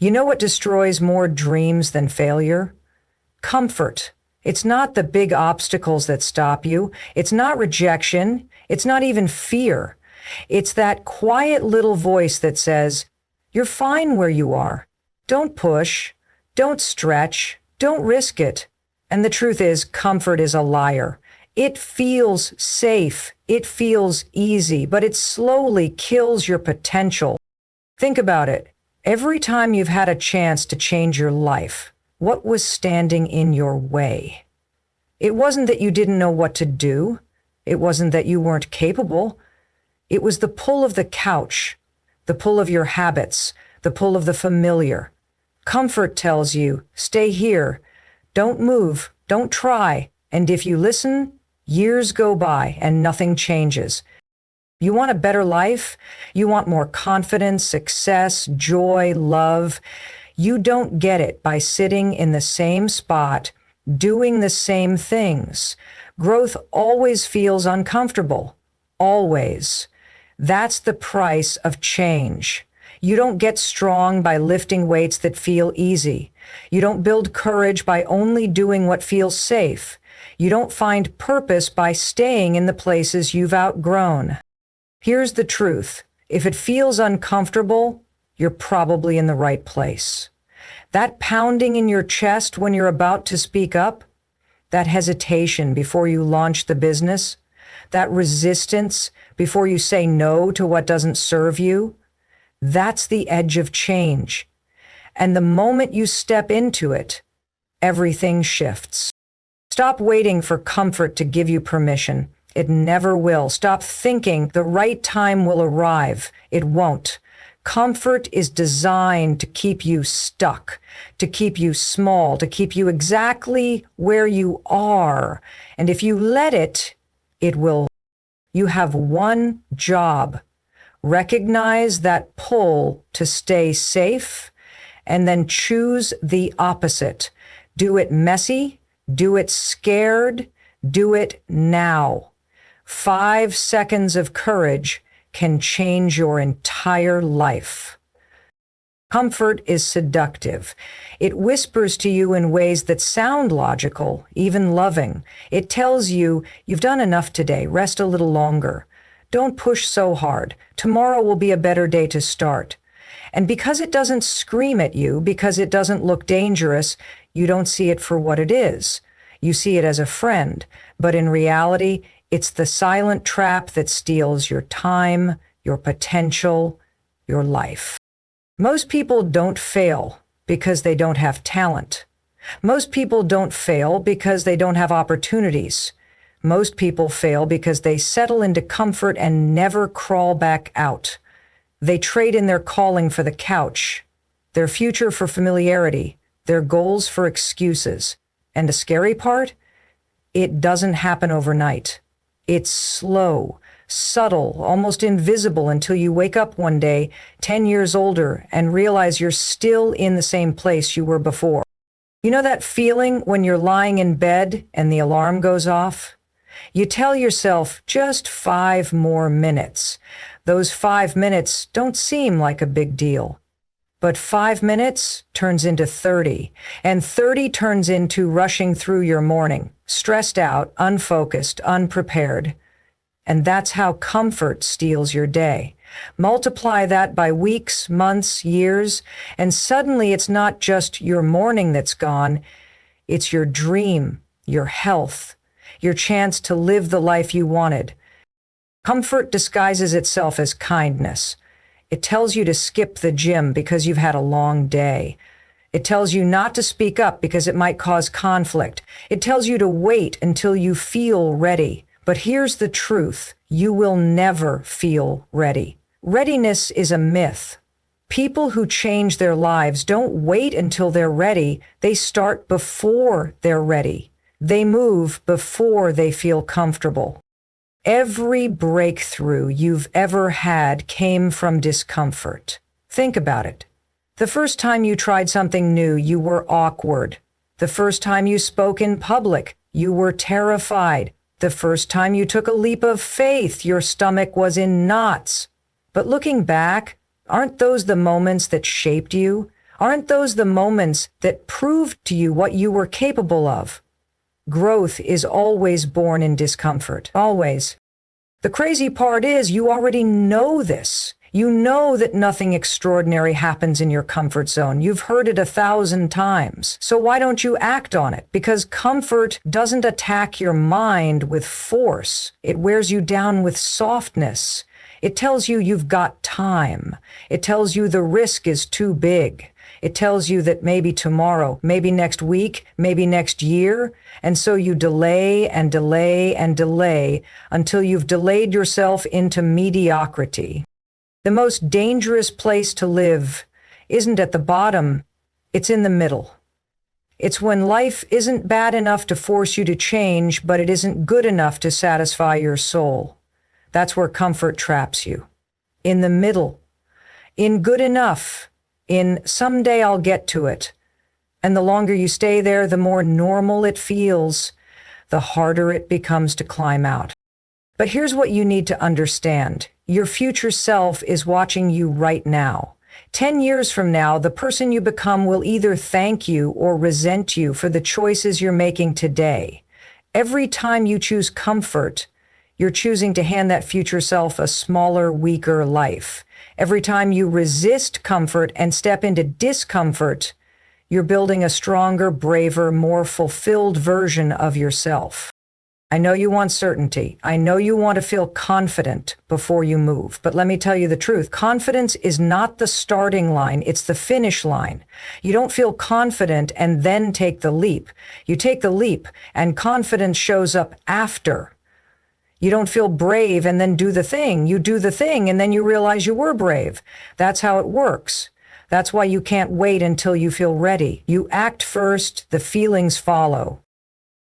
You know what destroys more dreams than failure? Comfort. It's not the big obstacles that stop you. It's not rejection. It's not even fear. It's that quiet little voice that says, "You're fine where you are. Don't push. Don't stretch. Don't risk it." And the truth is, comfort is a liar. It feels safe. It feels easy, but it slowly kills your potential. Think about it. Every time you've had a chance to change your life, what was standing in your way? It wasn't that you didn't know what to do. It wasn't that you weren't capable. It was the pull of the couch, the pull of your habits, the pull of the familiar. Comfort tells you, stay here, don't move, don't try, and if you listen, years go by and nothing changes. You want a better life? You want more confidence, success, joy, love? You don't get it by sitting in the same spot, doing the same things. Growth always feels uncomfortable. Always. That's the price of change. You don't get strong by lifting weights that feel easy. You don't build courage by only doing what feels safe. You don't find purpose by staying in the places you've outgrown. Here's the truth. If it feels uncomfortable, you're probably in the right place. That pounding in your chest when you're about to speak up, that hesitation before you launch the business, that resistance before you say no to what doesn't serve you, that's the edge of change. And the moment you step into it, everything shifts. Stop waiting for comfort to give you permission. It never will. Stop thinking the right time will arrive. It won't. Comfort is designed to keep you stuck, to keep you small, to keep you exactly where you are. And if you let it, it will. You have one job. Recognize that pull to stay safe, and then choose the opposite. Do it messy, do it scared, do it now. 5 seconds of courage can change your entire life. Comfort is seductive. It whispers to you in ways that sound logical, even loving. It tells you, you've done enough today, rest a little longer. Don't push so hard. Tomorrow will be a better day to start. And because it doesn't scream at you, because it doesn't look dangerous, you don't see it for what it is. You see it as a friend, but in reality, it's the silent trap that steals your time, your potential, your life. Most people don't fail because they don't have talent. Most people don't fail because they don't have opportunities. Most people fail because they settle into comfort and never crawl back out. They trade in their calling for the couch, their future for familiarity, their goals for excuses. And the scary part? It doesn't happen overnight. It's slow, subtle, almost invisible until you wake up one day, 10 years older, and realize you're still in the same place you were before. You know that feeling when you're lying in bed and the alarm goes off? You tell yourself, just 5 more minutes. Those 5 minutes don't seem like a big deal. But 5 minutes turns into 30, and 30 turns into rushing through your morning, stressed out, unfocused, unprepared. And that's how comfort steals your day. Multiply that by weeks, months, years, and suddenly it's not just your morning that's gone, it's your dream, your health, your chance to live the life you wanted. Comfort disguises itself as kindness. It tells you to skip the gym because you've had a long day. It tells you not to speak up because it might cause conflict. It tells you to wait until you feel ready. But here's the truth. You will never feel ready. Readiness is a myth. People who change their lives don't wait until they're ready. They start before they're ready. They move before they feel comfortable. Every breakthrough you've ever had came from discomfort. Think about it. The first time you tried something new, you were awkward. The first time you spoke in public, you were terrified. The first time you took a leap of faith, your stomach was in knots. But looking back, aren't those the moments that shaped you? Aren't those the moments that proved to you what you were capable of? Growth is always born in discomfort. Always. The crazy part is you already know this. You know that nothing extraordinary happens in your comfort zone. You've heard it 1,000 times. So why don't you act on it? Because comfort doesn't attack your mind with force. It wears you down with softness. It tells you you've got time. It tells you the risk is too big. It tells you that maybe tomorrow, maybe next week, maybe next year. And so you delay and delay and delay until you've delayed yourself into mediocrity. The most dangerous place to live isn't at the bottom, it's in the middle. It's when life isn't bad enough to force you to change, but it isn't good enough to satisfy your soul. That's where comfort traps you. In the middle. In good enough. In someday I'll get to it. And the longer you stay there, the more normal it feels, the harder it becomes to climb out. But here's what you need to understand. Your future self is watching you right now. 10 years from now, the person you become will either thank you or resent you for the choices you're making today. Every time you choose comfort, you're choosing to hand that future self a smaller, weaker life. Every time you resist comfort and step into discomfort, you're building a stronger, braver, more fulfilled version of yourself. I know you want certainty. I know you want to feel confident before you move. But let me tell you the truth. Confidence is not the starting line. It's the finish line. You don't feel confident and then take the leap. You take the leap and confidence shows up after. You don't feel brave and then do the thing. You do the thing and then you realize you were brave. That's how it works. That's why you can't wait until you feel ready. You act first, the feelings follow.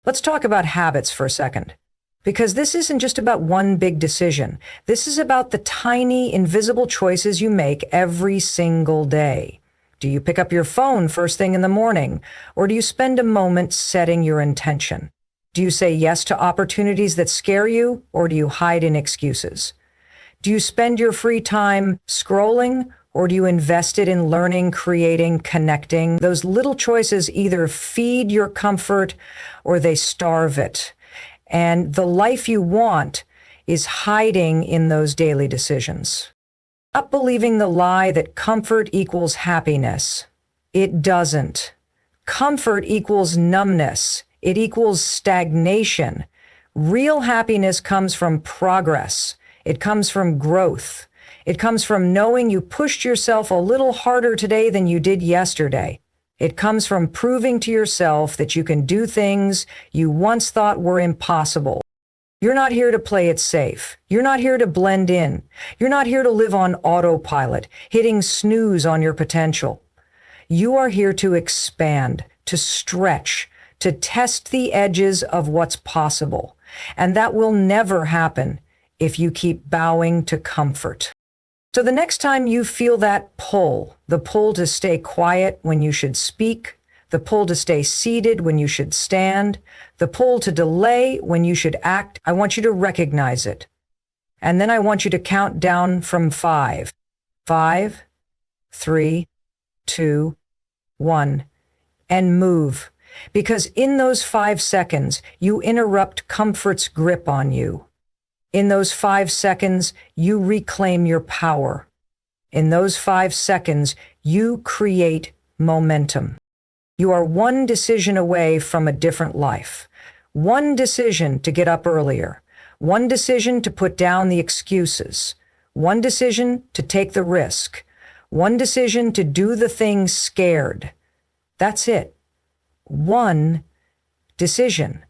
Let's talk about habits for a second, because this isn't just about one big decision. This is about the tiny, invisible choices you make every single day. Do you pick up your phone first thing in the morning, or do you spend a moment setting your intention? Do you say yes to opportunities that scare you, or do you hide in excuses? Do you spend your free time scrolling, or do you invest it in learning, creating, connecting? Those little choices either feed your comfort or they starve it. And the life you want is hiding in those daily decisions. Stop believing the lie that comfort equals happiness. It doesn't. Comfort equals numbness. It equals stagnation. Real happiness comes from progress. It comes from growth. It comes from knowing you pushed yourself a little harder today than you did yesterday. It comes from proving to yourself that you can do things you once thought were impossible. You're not here to play it safe. You're not here to blend in. You're not here to live on autopilot, hitting snooze on your potential. You are here to expand, to stretch, to test the edges of what's possible. And that will never happen if you keep bowing to comfort. So the next time you feel that pull, the pull to stay quiet when you should speak, the pull to stay seated when you should stand, the pull to delay when you should act, I want you to recognize it. And then I want you to count down from 5. 5, 3, 2, 1, and move. Because in those 5 seconds, you interrupt comfort's grip on you. In those 5 seconds, you reclaim your power. In those 5 seconds, you create momentum. You are one decision away from a different life. One decision to get up earlier. One decision to put down the excuses. One decision to take the risk. One decision to do the thing scared. That's it. One decision.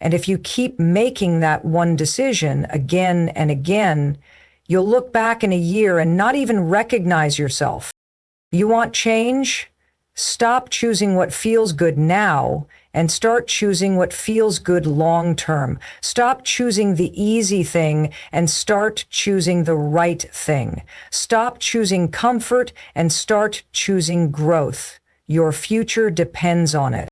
And if you keep making that one decision again and again, you'll look back in a year and not even recognize yourself. You want change? Stop choosing what feels good now and start choosing what feels good long term. Stop choosing the easy thing and start choosing the right thing. Stop choosing comfort and start choosing growth. Your future depends on it.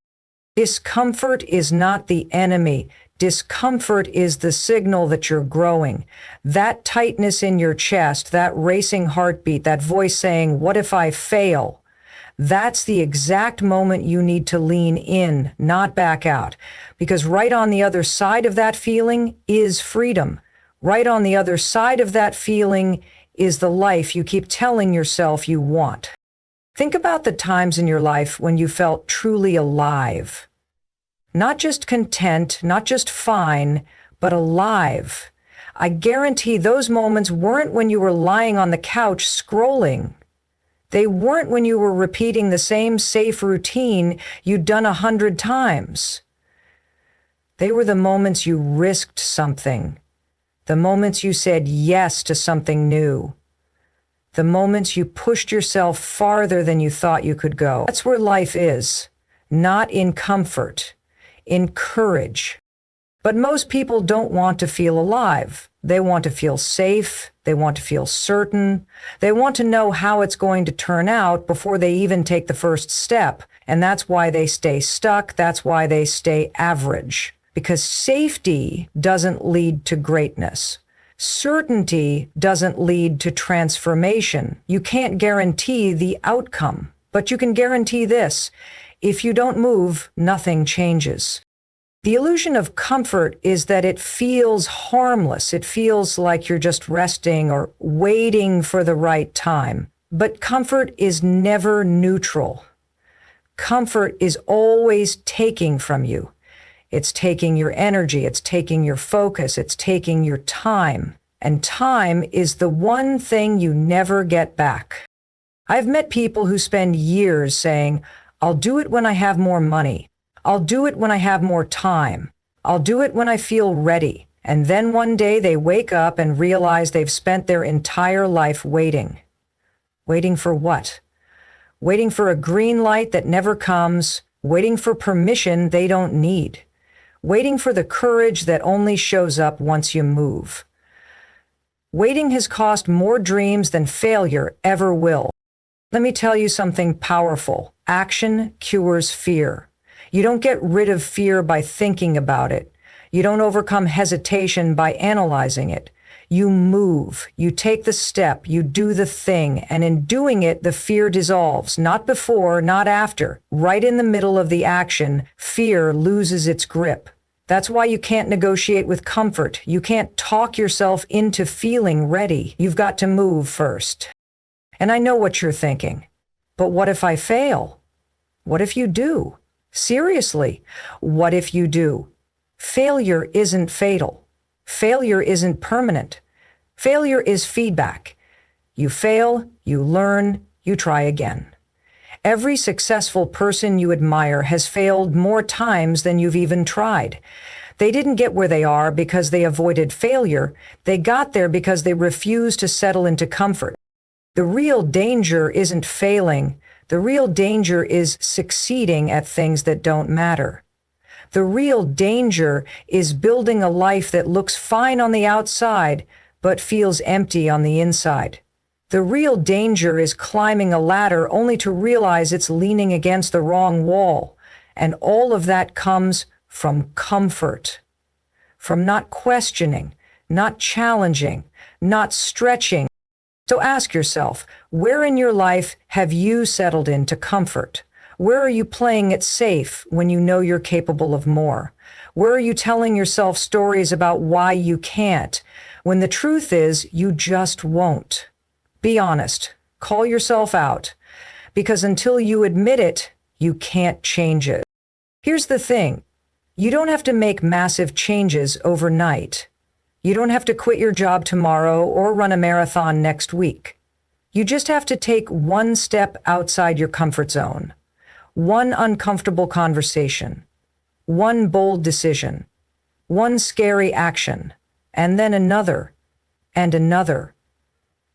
Discomfort is not the enemy. Discomfort is the signal that you're growing. That tightness in your chest, that racing heartbeat, that voice saying, "What if I fail?" That's the exact moment you need to lean in, not back out. Because right on the other side of that feeling is freedom. Right on the other side of that feeling is the life you keep telling yourself you want. Think about the times in your life when you felt truly alive. Not just content, not just fine, but alive. I guarantee those moments weren't when you were lying on the couch scrolling. They weren't when you were repeating the same safe routine you'd done 100 times. They were the moments you risked something. The moments you said yes to something new. The moments you pushed yourself farther than you thought you could go. That's where life is. Not in comfort, in courage. But most people don't want to feel alive. They want to feel safe. They want to feel certain. They want to know how it's going to turn out before they even take the first step. And that's why they stay stuck. That's why they stay average. Because safety doesn't lead to greatness. Certainty doesn't lead to transformation. You can't guarantee the outcome, but you can guarantee this. If you don't move, nothing changes. The illusion of comfort is that it feels harmless. It feels like you're just resting or waiting for the right time. But comfort is never neutral. Comfort is always taking from you. It's taking your energy. It's taking your focus. It's taking your time. And time is the one thing you never get back. I've met people who spend years saying, "I'll do it when I have more money. I'll do it when I have more time. I'll do it when I feel ready." And then one day they wake up and realize they've spent their entire life waiting. Waiting for what? Waiting for a green light that never comes, waiting for permission they don't need, waiting for the courage that only shows up once you move. Waiting has cost more dreams than failure ever will. Let me tell you something powerful. Action cures fear. You don't get rid of fear by thinking about it. You don't overcome hesitation by analyzing it. You move, you take the step, you do the thing, and in doing it, the fear dissolves. Not before, not after. Right in the middle of the action, fear loses its grip. That's why you can't negotiate with comfort. You can't talk yourself into feeling ready. You've got to move first. And I know what you're thinking. But what if I fail? What if you do? Seriously, what if you do? Failure isn't fatal. Failure isn't permanent. Failure is feedback. You fail, you learn, you try again. Every successful person you admire has failed more times than you've even tried. They didn't get where they are because they avoided failure. They got there because they refused to settle into comfort. The real danger isn't failing. The real danger is succeeding at things that don't matter. The real danger is building a life that looks fine on the outside, but feels empty on the inside. The real danger is climbing a ladder only to realize it's leaning against the wrong wall. And all of that comes from comfort, from not questioning, not challenging, not stretching. So ask yourself, where in your life have you settled into comfort? Where are you playing it safe when you know you're capable of more? Where are you telling yourself stories about why you can't, when the truth is you just won't? Be honest. Call yourself out. Because until you admit it, you can't change it. Here's the thing. You don't have to make massive changes overnight. You don't have to quit your job tomorrow or run a marathon next week. You just have to take one step outside your comfort zone. One uncomfortable conversation. One bold decision. One scary action. And then another. And another.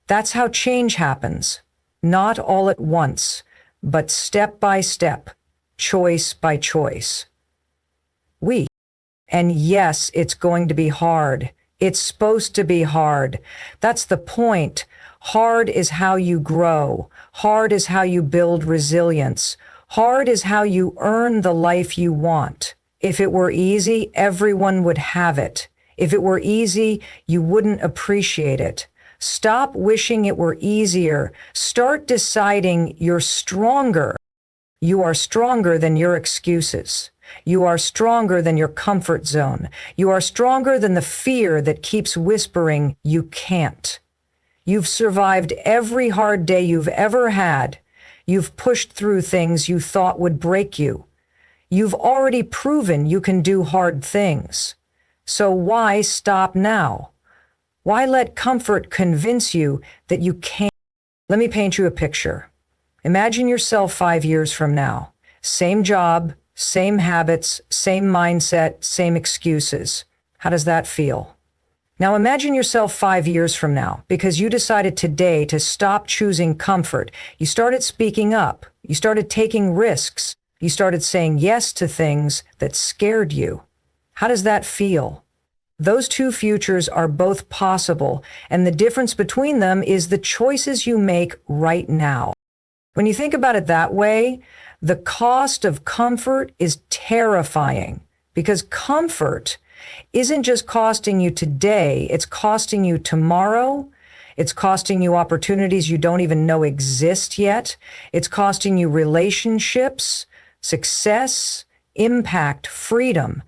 That's how change happens. Not all at once, but step by step, choice by choice. And yes, it's going to be hard. It's supposed to be hard. That's the point. Hard is how you grow. Hard is how you build resilience. Hard is how you earn the life you want. If it were easy, everyone would have it. If it were easy, you wouldn't appreciate it. Stop wishing it were easier. Start deciding you're stronger. You are stronger than your excuses. You are stronger than your comfort zone. You are stronger than the fear that keeps whispering, you can't. You've survived every hard day you've ever had. You've pushed through things you thought would break you. You've already proven you can do hard things. So why stop now? Why let comfort convince you that you can't? Let me paint you a picture. Imagine yourself 5 years from now. Same job, same habits, same mindset, same excuses. How does that feel? Now imagine yourself 5 years from now, because you decided today to stop choosing comfort. You started speaking up. You started taking risks. You started saying yes to things that scared you. How does that feel? Those two futures are both possible, and the difference between them is the choices you make right now. When you think about it that way, the cost of comfort is terrifying, because comfort isn't just costing you today, it's costing you tomorrow. It's costing you opportunities you don't even know exist yet. It's costing you relationships, success, impact, freedom.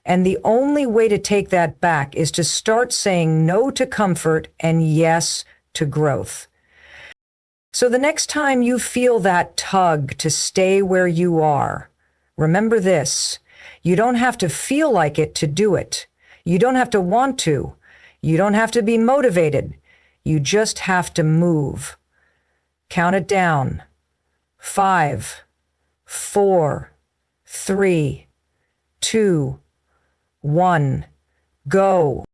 And the only way to take that back is to start saying no to comfort and yes to growth. So the next time you feel that tug to stay where you are, remember this: you don't have to feel like it to do it. You don't have to want to. You don't have to be motivated. You just have to move. Count it down. 5, 4, 3, 2, 1, go.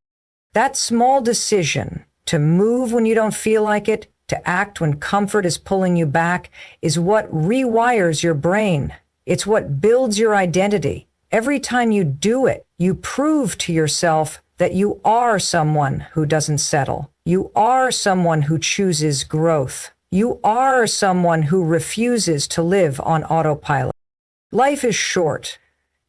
That small decision to move when you don't feel like it, to act when comfort is pulling you back, is what rewires your brain. It's what builds your identity. Every time you do it, you prove to yourself that you are someone who doesn't settle. You are someone who chooses growth. You are someone who refuses to live on autopilot. Life is short.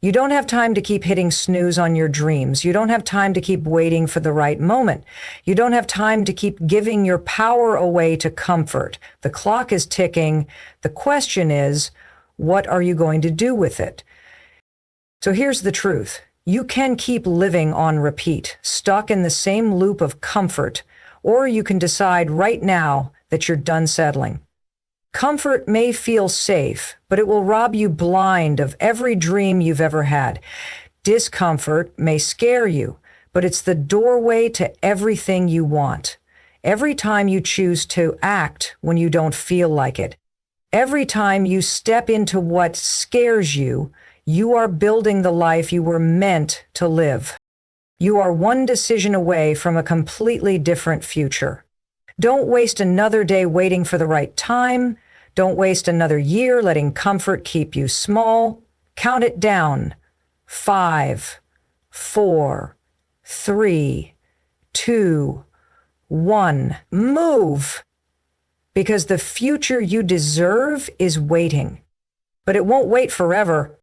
You don't have time to keep hitting snooze on your dreams. You don't have time to keep waiting for the right moment. You don't have time to keep giving your power away to comfort. The clock is ticking. The question is, what are you going to do with it? So here's the truth. You can keep living on repeat, stuck in the same loop of comfort, or you can decide right now that you're done settling. Comfort may feel safe, but it will rob you blind of every dream you've ever had. Discomfort may scare you, but it's the doorway to everything you want. Every time you choose to act when you don't feel like it, every time you step into what scares you, you are building the life you were meant to live. You are one decision away from a completely different future. Don't waste another day waiting for the right time. Don't waste another year letting comfort keep you small. Count it down. 5, 4, 3, 2, 1. Move! Because the future you deserve is waiting. But it won't wait forever.